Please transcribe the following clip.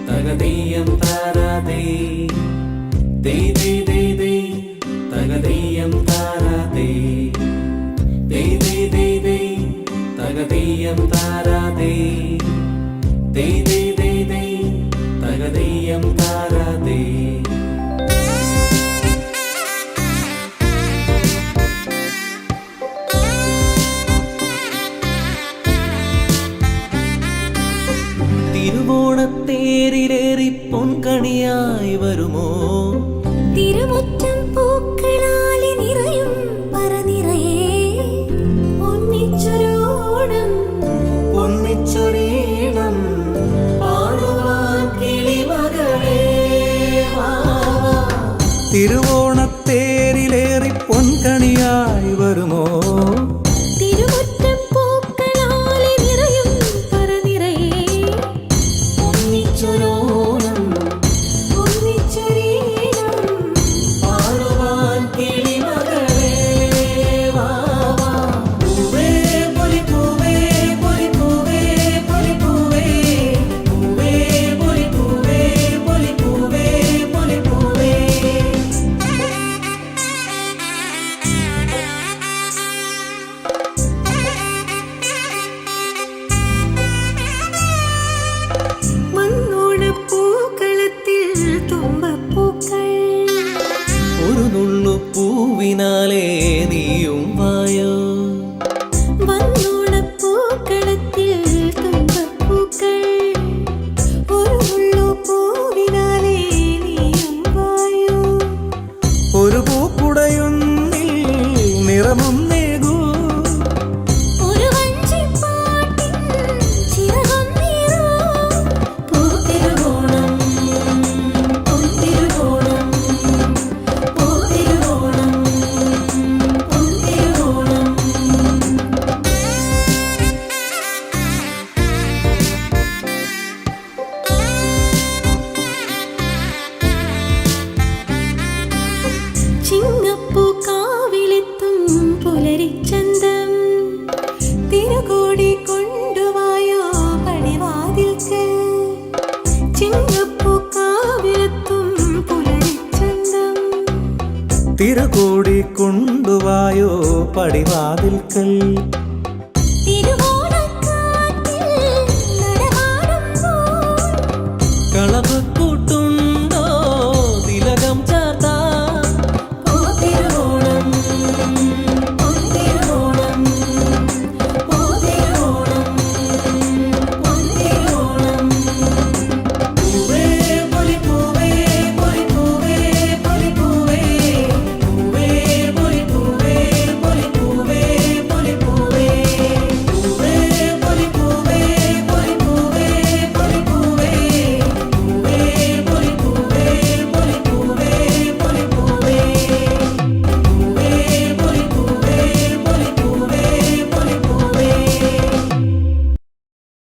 തകതീയം താരാതേ ദേ ദേ ദേ ദേ തകതീയം താരാതേ ദേ ദേ ദേ ദേ തകതീയം താരാതേ ദേ ദേ ദേ ദേ തകതീയം താരാതേ തിരുവോണത്തേരിലേറി പൊൻകണിയായി വരുമോ തിരുമുറ്റം പൂക്കളാലെ നിറയും പറനിറയെ ഒന്നിച്ചൊരോണം ഒന്നിച്ചൊരീണം പാടുവാൻ കിളിമകളേ തിരുവോണത്തേരിലേറി പൊൻകണിയായി വരുമോ തിരുമുറ്റം പൂക്കളാലെ നിറയും പറനിറയെ ഒന്നിച്ചൊരോണം ഒന്നിച്ചൊരീണം പാടുവാൻ കിളിമകളേ പൂവേ പൊലിപ്പൂവേ പൊലിപ്പൂവേ പൊലിപ്പൂവേ പൂവേ പൊലിപ്പൂവേ പൊലിപ്പൂവേ പൊലിപ്പൂവേ മണ്ണോണപ്പൂക്കളത്തിൽ തുമ്പപ്പൂക്കൾ ഒരു നുള്ളു പൂവിനാലേ നീയും വായോ മണ്ണോണപ്പൂക്കളത്തിൽ തുമ്പപ്പൂക്കൾ ഒരു മുള്ളു പൂവിനാലെ നീയും വായോ ഒരു പൂക്കുടയൊന്നിൽ നിറമും നേകൂ ഒരു വഞ്ചിപ്പാട്ടിൻ ചിറകും നീറൂ പൂത്തിരുവോണം പൊന്തിരുവോണം പൂത്തിരുവോണം പൊന്തിരുവോണം ചിങ്ങപ്പൂക്കാവിലെത്തും പുലരിച്ചന്തം തിരുകോടി കൊണ്ടുവായോ പടിവാതിൽക്ക് ചിങ്ങപ്പൂക്കാവിലെത്തും പുലരിച്ചന്തം തിരുകോടി കൊണ്ടുവായോ പടിവാതിൽക്കൽ തിരുവോണക്കാറ്റിൽ നടമാടുമ്പോൾ കളവ് കൂട്ടുണ്ടോ തിലകം ചാർത്താ പൂത്തിരുവോണം